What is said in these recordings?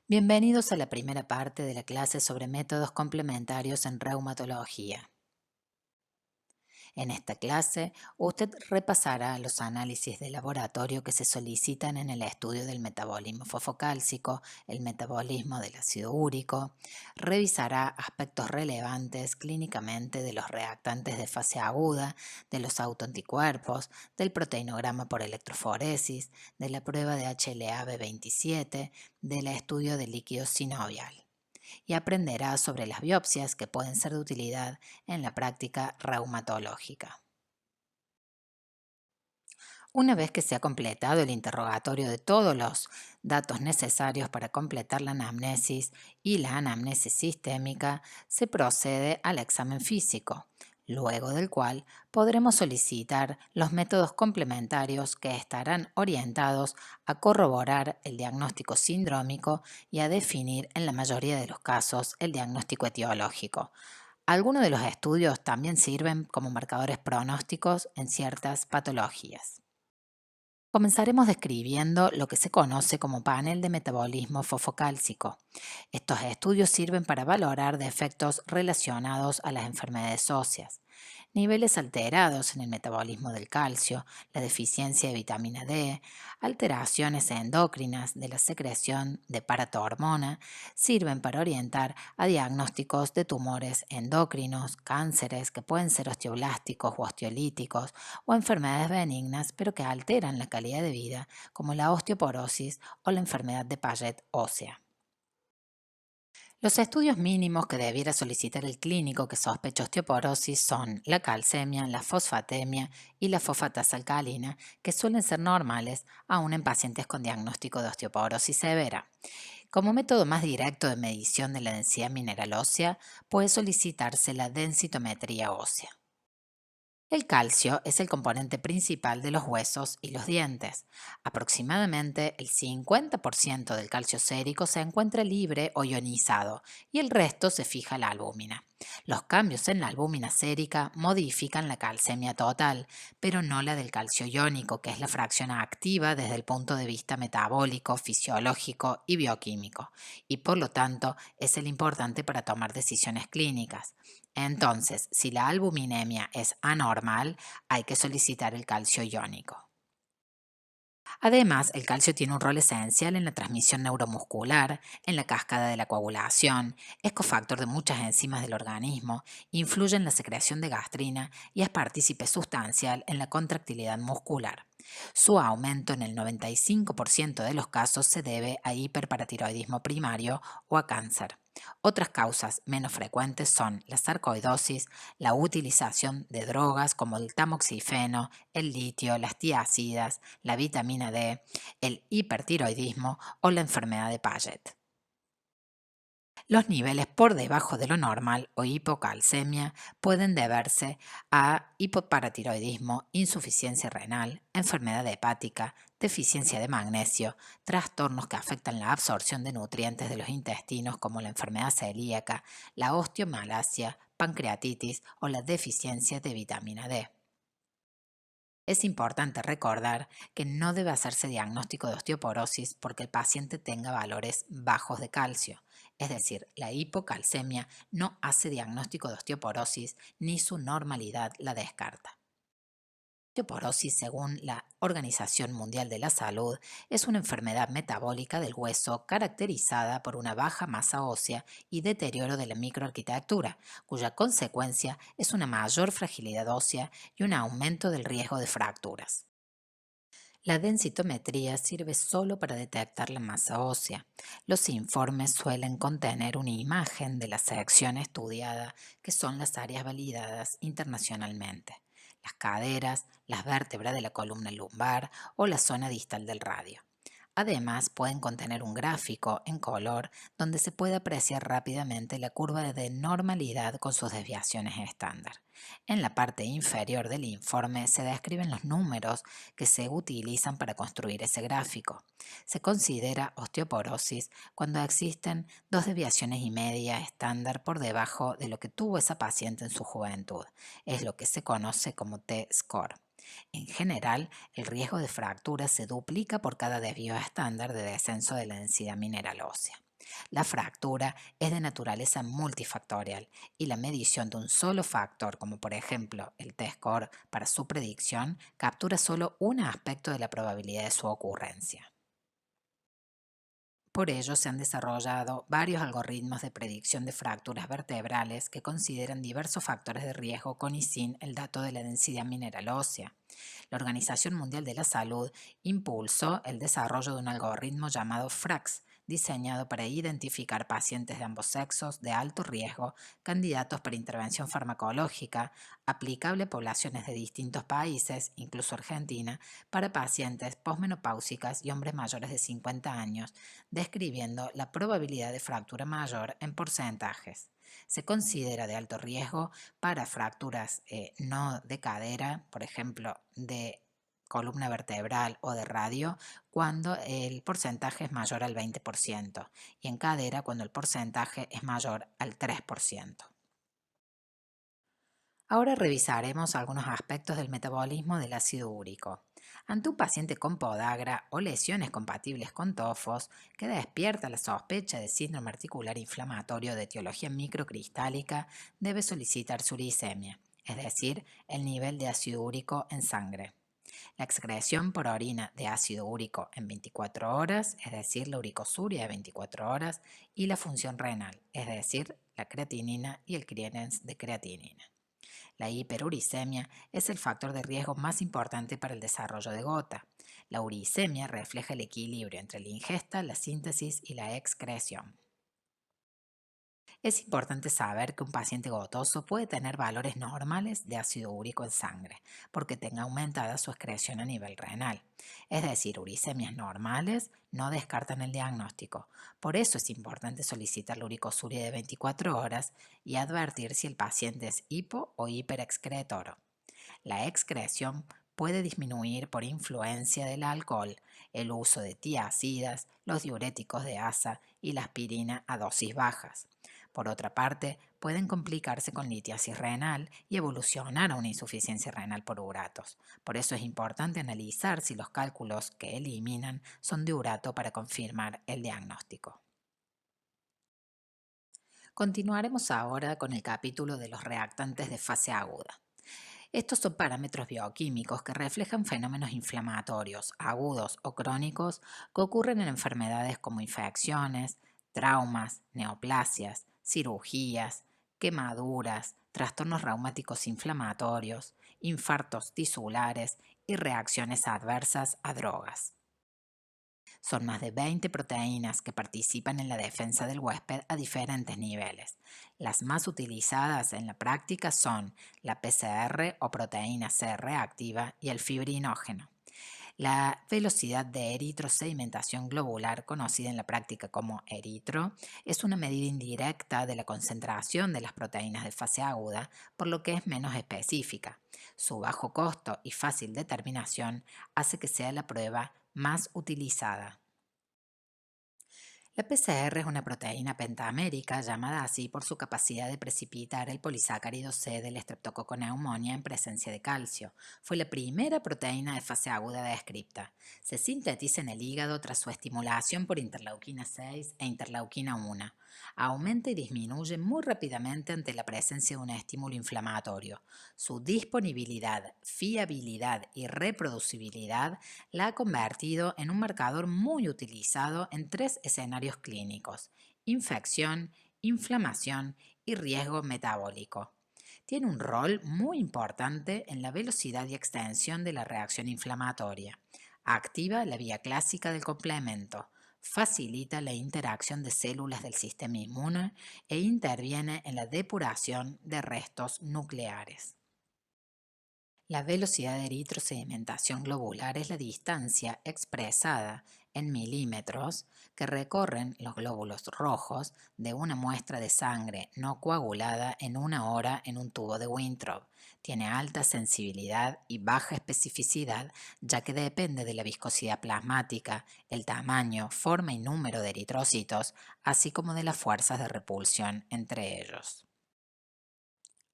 Bienvenidos a la primera parte de la clase sobre métodos complementarios en reumatología. En esta clase, usted repasará los análisis de laboratorio que se solicitan en el estudio del metabolismo fosfocálcico, el metabolismo del ácido úrico, revisará aspectos relevantes clínicamente de los reactantes de fase aguda, de los autoanticuerpos, del proteinograma por electroforesis, de la prueba de HLA-B27, del estudio del líquido sinovial y aprenderá sobre las biopsias que pueden ser de utilidad en la práctica reumatológica. Una vez que se ha completado el interrogatorio de todos los datos necesarios para completar la anamnesis y la anamnesis sistémica, se procede al examen físico, luego del cual podremos solicitar los métodos complementarios que estarán orientados a corroborar el diagnóstico sindrómico y a definir en la mayoría de los casos el diagnóstico etiológico. Algunos de los estudios también sirven como marcadores pronósticos en ciertas patologías. Comenzaremos describiendo lo que se conoce como panel de metabolismo fosfocálcico. Estos estudios sirven para valorar defectos relacionados a las enfermedades óseas, niveles alterados en el metabolismo del calcio, la deficiencia de vitamina D, alteraciones endocrinas de la secreción de paratormona, sirven para orientar a diagnósticos de tumores endocrinos, cánceres que pueden ser osteoblásticos o osteolíticos o enfermedades benignas pero que alteran la calidad de vida, como la osteoporosis o la enfermedad de Paget ósea. Los estudios mínimos que debiera solicitar el clínico que sospecha osteoporosis son la calcemia, la fosfatemia y la fosfatasa alcalina, que suelen ser normales aún en pacientes con diagnóstico de osteoporosis severa. Como método más directo de medición de la densidad mineral ósea, puede solicitarse la densitometría ósea. El calcio es el componente principal de los huesos y los dientes. Aproximadamente el 50% del calcio sérico se encuentra libre o ionizado y el resto se fija a la albúmina. Los cambios en la albúmina sérica modifican la calcemia total, pero no la del calcio iónico, que es la fracción activa desde el punto de vista metabólico, fisiológico y bioquímico, y por lo tanto es el importante para tomar decisiones clínicas. Entonces, si la albuminemia es anormal, hay que solicitar el calcio iónico. Además, el calcio tiene un rol esencial en la transmisión neuromuscular, en la cascada de la coagulación, es cofactor de muchas enzimas del organismo, influye en la secreción de gastrina y es partícipe sustancial en la contractilidad muscular. Su aumento en el 95% de los casos se debe a hiperparatiroidismo primario o a cáncer. Otras causas menos frecuentes son la sarcoidosis, la utilización de drogas como el tamoxifeno, el litio, las tiazidas, la vitamina D, el hipertiroidismo o la enfermedad de Paget. Los niveles por debajo de lo normal o hipocalcemia pueden deberse a hipoparatiroidismo, insuficiencia renal, enfermedad hepática, deficiencia de magnesio, trastornos que afectan la absorción de nutrientes de los intestinos como la enfermedad celíaca, la osteomalacia, pancreatitis o la deficiencia de vitamina D. Es importante recordar que no debe hacerse diagnóstico de osteoporosis porque el paciente tenga valores bajos de calcio, es decir, la hipocalcemia no hace diagnóstico de osteoporosis ni su normalidad la descarta. Osteoporosis, según la Organización Mundial de la Salud, es una enfermedad metabólica del hueso caracterizada por una baja masa ósea y deterioro de la microarquitectura, cuya consecuencia es una mayor fragilidad ósea y un aumento del riesgo de fracturas. La densitometría sirve solo para detectar la masa ósea. Los informes suelen contener una imagen de la sección estudiada, que son las áreas validadas internacionalmente: las caderas, las vértebras de la columna lumbar o la zona distal del radio. Además, pueden contener un gráfico en color donde se puede apreciar rápidamente la curva de normalidad con sus desviaciones estándar. En la parte inferior del informe se describen los números que se utilizan para construir ese gráfico. Se considera osteoporosis cuando existen 2,5 desviaciones estándar por debajo de lo que tuvo esa paciente en su juventud. Es lo que se conoce como T-score. En general, el riesgo de fractura se duplica por cada desvío estándar de descenso de la densidad mineral ósea. La fractura es de naturaleza multifactorial y la medición de un solo factor, como por ejemplo el T-score para su predicción, captura solo un aspecto de la probabilidad de su ocurrencia. Por ello, se han desarrollado varios algoritmos de predicción de fracturas vertebrales que consideran diversos factores de riesgo con y sin el dato de la densidad mineral ósea. La Organización Mundial de la Salud impulsó el desarrollo de un algoritmo llamado FRAX, diseñado para identificar pacientes de ambos sexos de alto riesgo, candidatos para intervención farmacológica, aplicable a poblaciones de distintos países, incluso Argentina, para pacientes posmenopáusicas y hombres mayores de 50 años, describiendo la probabilidad de fractura mayor en porcentajes. Se considera de alto riesgo para fracturas no de cadera, por ejemplo, de columna vertebral o de radio, cuando el porcentaje es mayor al 20% y en cadera cuando el porcentaje es mayor al 3%. Ahora revisaremos algunos aspectos del metabolismo del ácido úrico. Ante un paciente con podagra o lesiones compatibles con tofos, que despierta la sospecha de síndrome articular inflamatorio de etiología microcristálica, debe solicitar su uricemia, es decir, el nivel de ácido úrico en sangre. La excreción por orina de ácido úrico en 24 horas, es decir, la uricosuria de 24 horas, y la función renal, es decir, la creatinina y el clearance de creatinina. La hiperuricemia es el factor de riesgo más importante para el desarrollo de gota. La uricemia refleja el equilibrio entre la ingesta, la síntesis y la excreción. Es importante saber que un paciente gotoso puede tener valores normales de ácido úrico en sangre, porque tenga aumentada su excreción a nivel renal. Es decir, uricemias normales no descartan el diagnóstico. Por eso es importante solicitar la uricosuria de 24 horas y advertir si el paciente es hipo o hiperexcretor. La excreción puede disminuir por influencia del alcohol, el uso de tiazidas, los diuréticos de asa y la aspirina a dosis bajas. Por otra parte, pueden complicarse con litiasis renal y evolucionar a una insuficiencia renal por uratos. Por eso es importante analizar si los cálculos que eliminan son de urato para confirmar el diagnóstico. Continuaremos ahora con el capítulo de los reactantes de fase aguda. Estos son parámetros bioquímicos que reflejan fenómenos inflamatorios, agudos o crónicos que ocurren en enfermedades como infecciones, traumas, neoplasias, cirugías, quemaduras, trastornos reumáticos inflamatorios, infartos tisulares y reacciones adversas a drogas. Son más de 20 proteínas que participan en la defensa del huésped a diferentes niveles. Las más utilizadas en la práctica son la PCR o proteína C reactiva y el fibrinógeno. La velocidad de eritrosedimentación globular, conocida en la práctica como eritro, es una medida indirecta de la concentración de las proteínas de fase aguda, por lo que es menos específica. Su bajo costo y fácil determinación hace que sea la prueba más utilizada. La PCR es una proteína pentamérica llamada así por su capacidad de precipitar el polisacárido C del Streptococcus pneumoniae en presencia de calcio. Fue la primera proteína de fase aguda descripta. Se sintetiza en el hígado tras su estimulación por interleuquina 6 e interleuquina 1. Aumenta y disminuye muy rápidamente ante la presencia de un estímulo inflamatorio. Su disponibilidad, fiabilidad y reproducibilidad la ha convertido en un marcador muy utilizado en tres escenarios clínicos: infección, inflamación y riesgo metabólico. Tiene un rol muy importante en la velocidad y extensión de la reacción inflamatoria. Activa la vía clásica del complemento, facilita la interacción de células del sistema inmune e interviene en la depuración de restos nucleares. La velocidad de eritrosedimentación globular es la distancia expresada en milímetros que recorren los glóbulos rojos de una muestra de sangre no coagulada en una hora en un tubo de Winthrop. Tiene alta sensibilidad y baja especificidad, ya que depende de la viscosidad plasmática, el tamaño, forma y número de eritrocitos, así como de las fuerzas de repulsión entre ellos.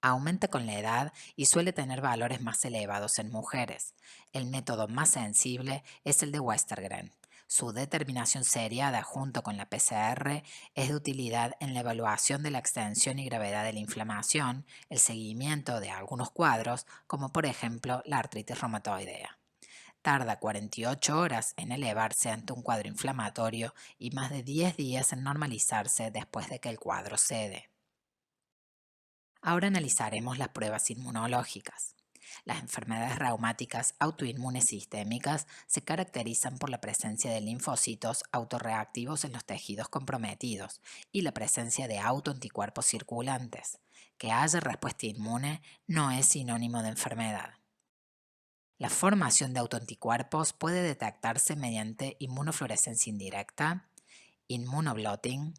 Aumenta con la edad y suele tener valores más elevados en mujeres. El método más sensible es el de Westergren. Su determinación seriada junto con la PCR es de utilidad en la evaluación de la extensión y gravedad de la inflamación, el seguimiento de algunos cuadros, como por ejemplo la artritis reumatoidea. Tarda 48 horas en elevarse ante un cuadro inflamatorio y más de 10 días en normalizarse después de que el cuadro cede. Ahora analizaremos las pruebas inmunológicas. Las enfermedades reumáticas autoinmunes sistémicas se caracterizan por la presencia de linfocitos autorreactivos en los tejidos comprometidos y la presencia de autoanticuerpos circulantes. Que haya respuesta inmune no es sinónimo de enfermedad. La formación de autoanticuerpos puede detectarse mediante inmunofluorescencia indirecta, inmunoblotting,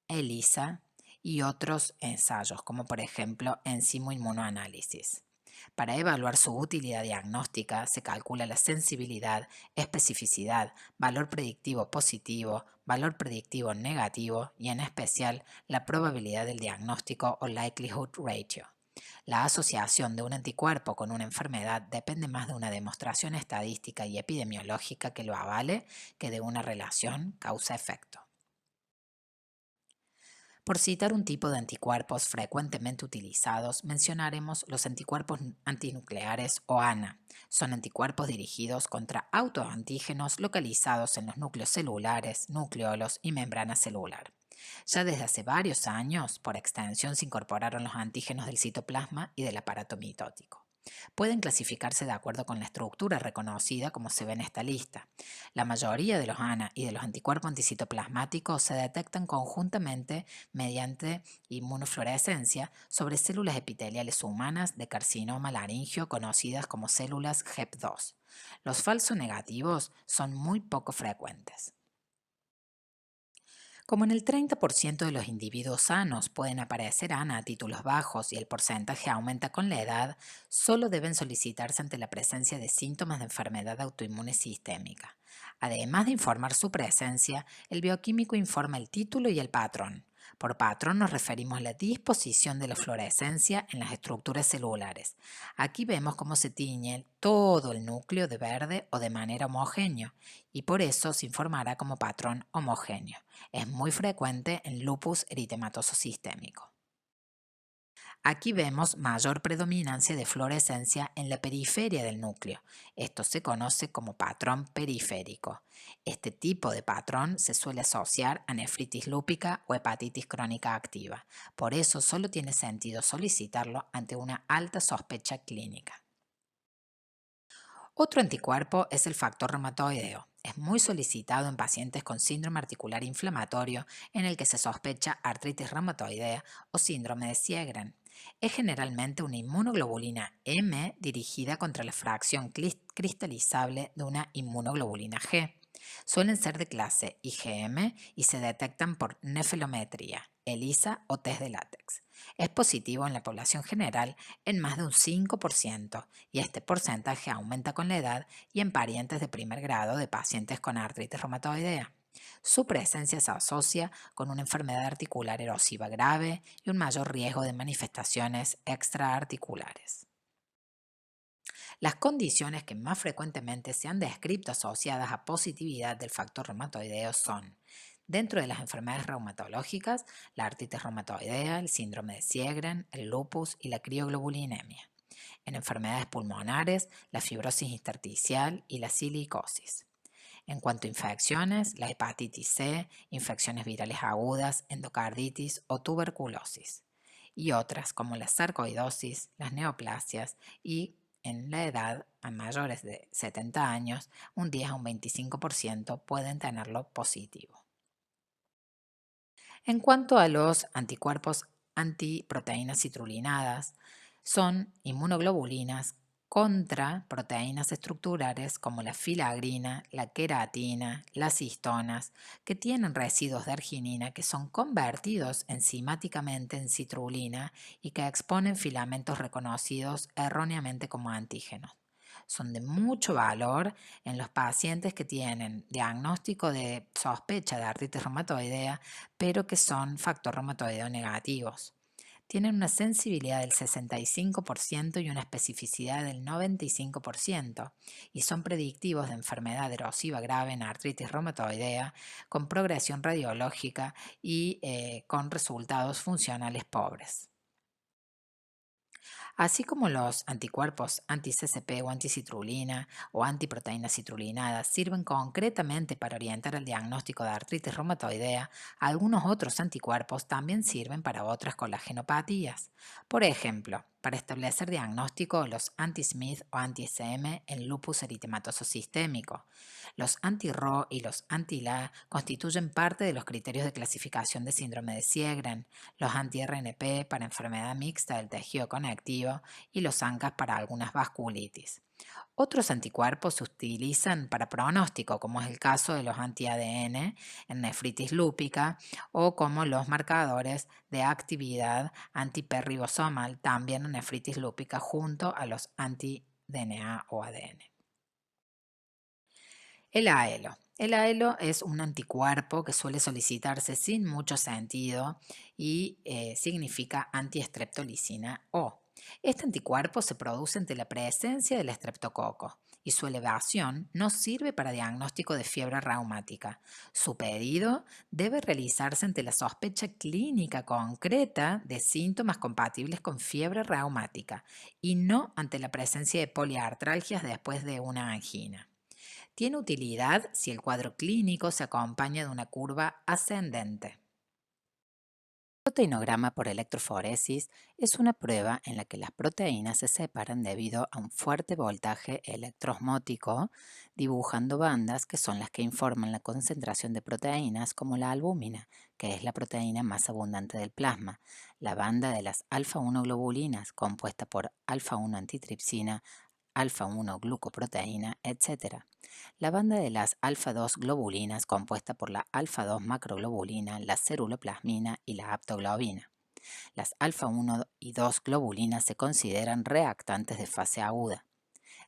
ELISA y otros ensayos, como por ejemplo enzimo-inmunoanálisis. Para evaluar su utilidad diagnóstica se calcula la sensibilidad, especificidad, valor predictivo positivo, valor predictivo negativo y en especial la probabilidad del diagnóstico o likelihood ratio. La asociación de un anticuerpo con una enfermedad depende más de una demostración estadística y epidemiológica que lo avale que de una relación causa-efecto. Por citar un tipo de anticuerpos frecuentemente utilizados, mencionaremos los anticuerpos antinucleares o ANA. Son anticuerpos dirigidos contra autoantígenos localizados en los núcleos celulares, nucleolos y membrana celular. Ya desde hace varios años, por extensión, se incorporaron los antígenos del citoplasma y del aparato mitótico. Pueden clasificarse de acuerdo con la estructura reconocida como se ve en esta lista. La mayoría de los ANA y de los anticuerpos anticitoplasmáticos se detectan conjuntamente mediante inmunofluorescencia sobre células epiteliales humanas de carcinoma laringio conocidas como células HEP2. Los falsos negativos son muy poco frecuentes. Como en el 30% de los individuos sanos pueden aparecer ANA a títulos bajos y el porcentaje aumenta con la edad, solo deben solicitarse ante la presencia de síntomas de enfermedad autoinmune sistémica. Además de informar su presencia, el bioquímico informa el título y el patrón. Por patrón nos referimos a la disposición de la fluorescencia en las estructuras celulares. Aquí vemos cómo se tiñe todo el núcleo de verde o de manera homogénea, y por eso se informará como patrón homogéneo. Es muy frecuente en lupus eritematoso sistémico. Aquí vemos mayor predominancia de fluorescencia en la periferia del núcleo. Esto se conoce como patrón periférico. Este tipo de patrón se suele asociar a nefritis lúpica o hepatitis crónica activa. Por eso solo tiene sentido solicitarlo ante una alta sospecha clínica. Otro anticuerpo es el factor reumatoideo. Es muy solicitado en pacientes con síndrome articular inflamatorio en el que se sospecha artritis reumatoidea o síndrome de Sjögren. Es generalmente una inmunoglobulina M dirigida contra la fracción cristalizable de una inmunoglobulina G. Suelen ser de clase IgM y se detectan por nefelometría, ELISA o test de látex. Es positivo en la población general en más de un 5% y este porcentaje aumenta con la edad y en parientes de primer grado de pacientes con artritis reumatoidea. Su presencia se asocia con una enfermedad articular erosiva grave y un mayor riesgo de manifestaciones extraarticulares. Las condiciones que más frecuentemente se han descrito asociadas a positividad del factor reumatoideo son, dentro de las enfermedades reumatológicas, la artritis reumatoidea, el síndrome de Sjögren, el lupus y la crioglobulinemia. En enfermedades pulmonares, la fibrosis intersticial y la silicosis. En cuanto a infecciones, la hepatitis C, infecciones virales agudas, endocarditis o tuberculosis. Y otras como la sarcoidosis, las neoplasias y en la edad a mayores de 70 años, un 10 a un 25% pueden tenerlo positivo. En cuanto a los anticuerpos antiproteínas citrulinadas, son inmunoglobulinas contra proteínas estructurales como la filagrina, la queratina, las histonas, que tienen residuos de arginina que son convertidos enzimáticamente en citrulina y que exponen filamentos reconocidos erróneamente como antígenos. Son de mucho valor en los pacientes que tienen diagnóstico de sospecha de artritis reumatoidea, pero que son factor reumatoideo negativos. Tienen una sensibilidad del 65% y una especificidad del 95% y son predictivos de enfermedad erosiva grave en artritis reumatoidea con progresión radiológica y con resultados funcionales pobres. Así como los anticuerpos anti-CCP o anticitrulina o antiproteína citrulinada sirven concretamente para orientar el diagnóstico de artritis reumatoidea, algunos otros anticuerpos también sirven para otras colagenopatías. Por ejemplo, para establecer diagnóstico los anti-Smith o anti-SM en lupus eritematoso sistémico. Los anti-Ro y los anti-La constituyen parte de los criterios de clasificación de síndrome de Sjögren, los anti-RNP para enfermedad mixta del tejido conectivo y los ANCAS para algunas vasculitis. Otros anticuerpos se utilizan para pronóstico, como es el caso de los anti-ADN en nefritis lúpica o como los marcadores de actividad antiperribosomal también en nefritis lúpica junto a los anti-DNA o ADN. El AELO. El AELO es un anticuerpo que suele solicitarse sin mucho sentido y significa antiestreptolicina O. Este anticuerpo se produce ante la presencia del estreptococo y su elevación no sirve para diagnóstico de fiebre reumática. Su pedido debe realizarse ante la sospecha clínica concreta de síntomas compatibles con fiebre reumática y no ante la presencia de poliartralgias después de una angina. Tiene utilidad si el cuadro clínico se acompaña de una curva ascendente. El proteinograma por electroforesis es una prueba en la que las proteínas se separan debido a un fuerte voltaje electroosmótico, dibujando bandas que son las que informan la concentración de proteínas como la albúmina, que es la proteína más abundante del plasma, la banda de las alfa-1 globulinas, compuesta por alfa-1 antitripsina, alfa-1 glucoproteína, etc. La banda de las alfa-2 globulinas compuesta por la alfa-2 macroglobulina, la ceruloplasmina y la aptoglobina. Las alfa-1 y 2 globulinas se consideran reactantes de fase aguda.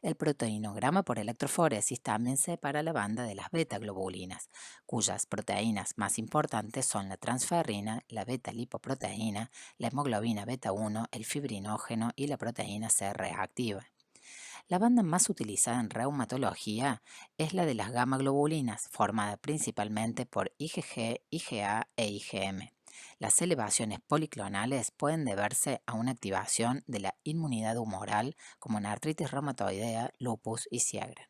El proteinograma por electroforesis también separa la banda de las beta-globulinas, cuyas proteínas más importantes son la transferrina, la beta-lipoproteína, la hemoglobina beta-1, el fibrinógeno y la proteína C reactiva. La banda más utilizada en reumatología es la de las gamma-globulinas, formada principalmente por IgG, IgA e IgM. Las elevaciones policlonales pueden deberse a una activación de la inmunidad humoral, como en artritis reumatoidea, lupus y Sjögren.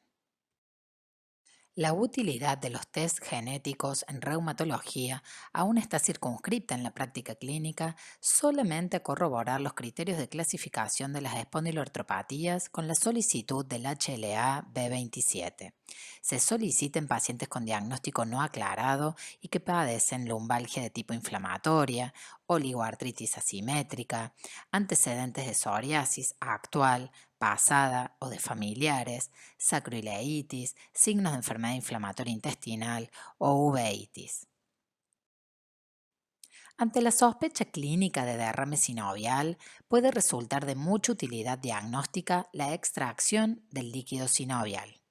La utilidad de los test genéticos en reumatología aún está circunscripta en la práctica clínica solamente a corroborar los criterios de clasificación de las espondiloartropatías con la solicitud del HLA-B27. Se solicita en pacientes con diagnóstico no aclarado y que padecen lumbalgia de tipo inflamatoria, oligoartritis asimétrica, antecedentes de psoriasis actual, pasada o de familiares, sacroileitis, signos de enfermedad inflamatoria intestinal o uveitis. Ante la sospecha clínica de derrame sinovial, puede resultar de mucha utilidad diagnóstica la extracción del líquido sinovial.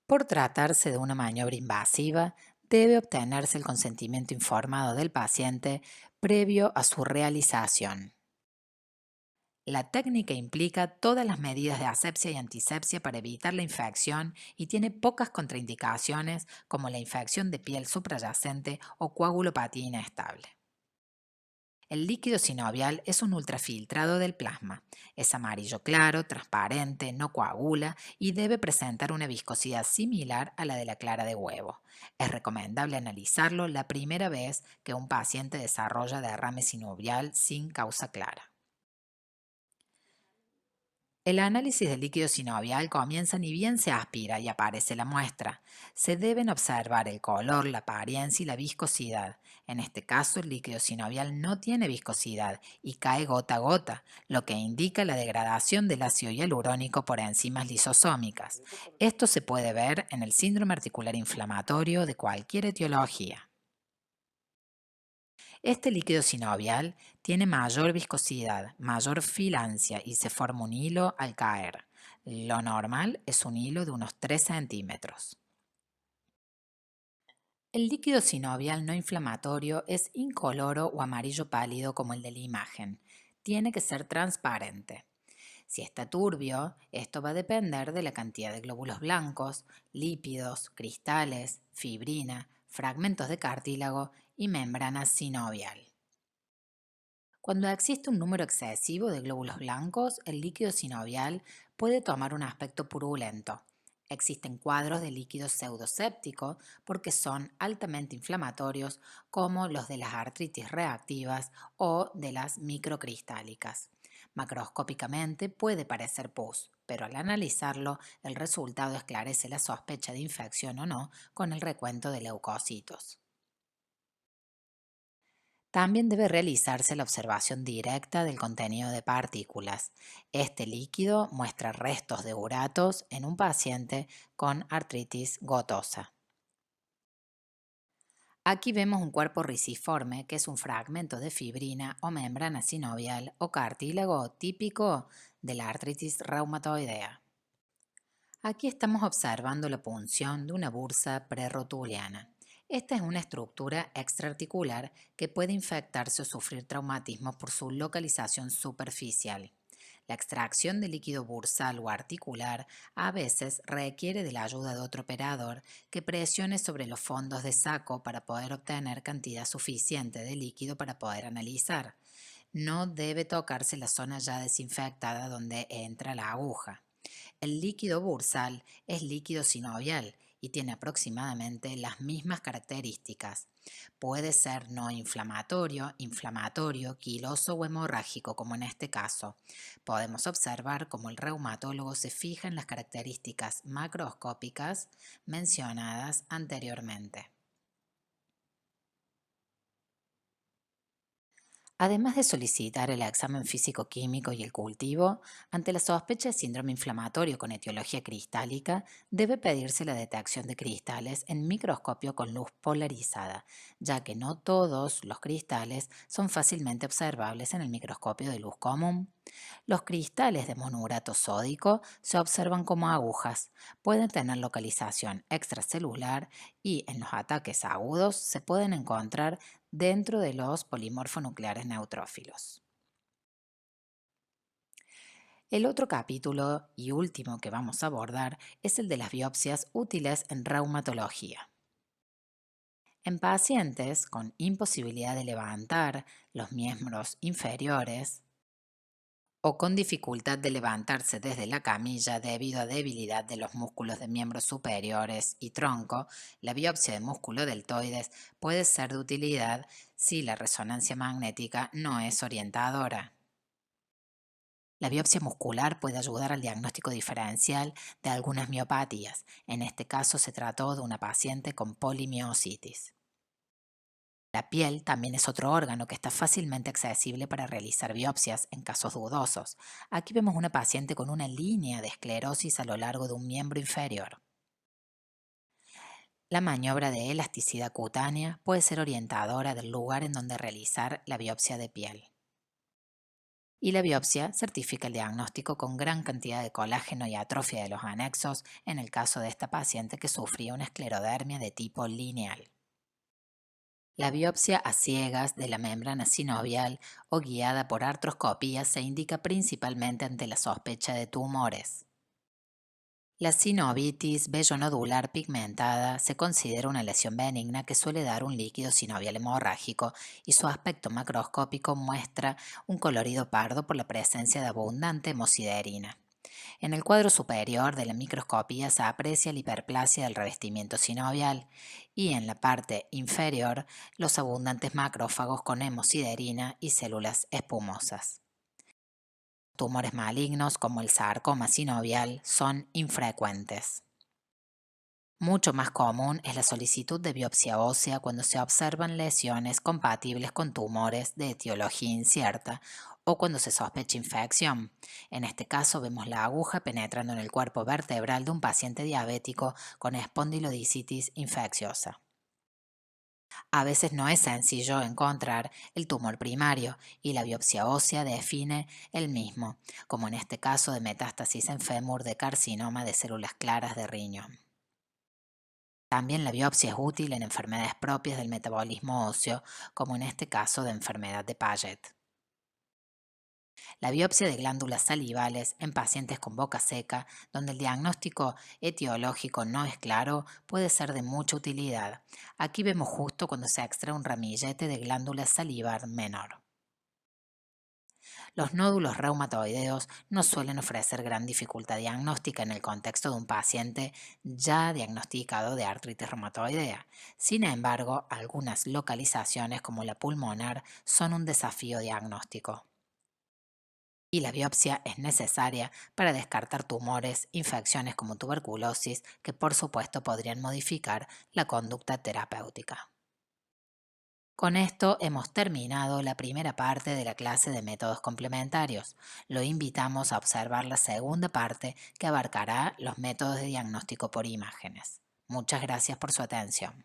Por tratarse de una maniobra invasiva, debe obtenerse el consentimiento informado del paciente previo a su realización. La técnica implica todas las medidas de asepsia y antisepsia para evitar la infección y tiene pocas contraindicaciones como la infección de piel suprayacente o coagulopatía inestable. El líquido sinovial es un ultrafiltrado del plasma. Es amarillo claro, transparente, no coagula y debe presentar una viscosidad similar a la de la clara de huevo. Es recomendable analizarlo la primera vez que un paciente desarrolla derrame sinovial sin causa clara. El análisis del líquido sinovial comienza ni bien se aspira y aparece la muestra. Se deben observar el color, la apariencia y la viscosidad. En este caso, el líquido sinovial no tiene viscosidad y cae gota a gota, lo que indica la degradación del ácido hialurónico por enzimas lisosómicas. Esto se puede ver en el síndrome articular inflamatorio de cualquier etiología. Este líquido sinovial tiene mayor viscosidad, mayor filancia y se forma un hilo al caer. Lo normal es un hilo de unos 3 centímetros. El líquido sinovial no inflamatorio es incoloro o amarillo pálido como el de la imagen. Tiene que ser transparente. Si está turbio, esto va a depender de la cantidad de glóbulos blancos, lípidos, cristales, fibrina, fragmentos de cartílago y membrana sinovial. Cuando existe un número excesivo de glóbulos blancos, el líquido sinovial puede tomar un aspecto purulento. Existen cuadros de líquido pseudoséptico porque son altamente inflamatorios, como los de las artritis reactivas o de las microcristálicas. Macroscópicamente puede parecer pus, pero al analizarlo, el resultado esclarece la sospecha de infección o no con el recuento de leucocitos. También debe realizarse la observación directa del contenido de partículas. Este líquido muestra restos de uratos en un paciente con artritis gotosa. Aquí vemos un cuerpo riciforme, que es un fragmento de fibrina o membrana sinovial o cartílago típico de la artritis reumatoidea. Aquí estamos observando la punción de una bursa prerrotuliana. Esta es una estructura extraarticular que puede infectarse o sufrir traumatismos por su localización superficial. La extracción de líquido bursal o articular a veces requiere de la ayuda de otro operador que presione sobre los fondos de saco para poder obtener cantidad suficiente de líquido para poder analizar. No debe tocarse la zona ya desinfectada donde entra la aguja. El líquido bursal es líquido sinovial y tiene aproximadamente las mismas características. Puede ser no inflamatorio, inflamatorio, quiloso o hemorrágico, como en este caso. Podemos observar cómo el reumatólogo se fija en las características macroscópicas mencionadas anteriormente. Además de solicitar el examen físico-químico y el cultivo, ante la sospecha de síndrome inflamatorio con etiología cristálica, debe pedirse la detección de cristales en microscopio con luz polarizada, ya que no todos los cristales son fácilmente observables en el microscopio de luz común. Los cristales de monourato sódico se observan como agujas, pueden tener localización extracelular y en los ataques agudos se pueden encontrar dentro de los polimorfonucleares neutrófilos. El otro capítulo y último que vamos a abordar es el de las biopsias útiles en reumatología. En pacientes con imposibilidad de levantar los miembros inferiores, o con dificultad de levantarse desde la camilla debido a debilidad de los músculos de miembros superiores y tronco, la biopsia de músculo deltoides puede ser de utilidad si la resonancia magnética no es orientadora. La biopsia muscular puede ayudar al diagnóstico diferencial de algunas miopatías. En este caso se trató de una paciente con polimiositis. La piel también es otro órgano que está fácilmente accesible para realizar biopsias en casos dudosos. Aquí vemos una paciente con una línea de esclerosis a lo largo de un miembro inferior. La maniobra de elasticidad cutánea puede ser orientadora del lugar en donde realizar la biopsia de piel. Y la biopsia certifica el diagnóstico con gran cantidad de colágeno y atrofia de los anexos en el caso de esta paciente que sufría una esclerodermia de tipo lineal. La biopsia a ciegas de la membrana sinovial o guiada por artroscopía se indica principalmente ante la sospecha de tumores. La sinovitis vellonodular pigmentada se considera una lesión benigna que suele dar un líquido sinovial hemorrágico y su aspecto macroscópico muestra un colorido pardo por la presencia de abundante hemosiderina. En el cuadro superior de la microscopía se aprecia la hiperplasia del revestimiento sinovial y en la parte inferior los abundantes macrófagos con hemosiderina y células espumosas. Tumores malignos como el sarcoma sinovial son infrecuentes. Mucho más común es la solicitud de biopsia ósea cuando se observan lesiones compatibles con tumores de etiología incierta o cuando se sospecha infección. En este caso vemos la aguja penetrando en el cuerpo vertebral de un paciente diabético con espondilodicitis infecciosa. A veces no es sencillo encontrar el tumor primario y la biopsia ósea define el mismo, como en este caso de metástasis en fémur de carcinoma de células claras de riñón. También la biopsia es útil en enfermedades propias del metabolismo óseo, como en este caso de enfermedad de Paget. La biopsia de glándulas salivales en pacientes con boca seca, donde el diagnóstico etiológico no es claro, puede ser de mucha utilidad. Aquí vemos justo cuando se extrae un ramillete de glándula salivar menor. Los nódulos reumatoideos no suelen ofrecer gran dificultad diagnóstica en el contexto de un paciente ya diagnosticado de artritis reumatoidea. Sin embargo, algunas localizaciones como la pulmonar son un desafío diagnóstico. Y la biopsia es necesaria para descartar tumores, infecciones como tuberculosis, que por supuesto podrían modificar la conducta terapéutica. Con esto hemos terminado la primera parte de la clase de métodos complementarios. Lo invitamos a observar la segunda parte que abarcará los métodos de diagnóstico por imágenes. Muchas gracias por su atención.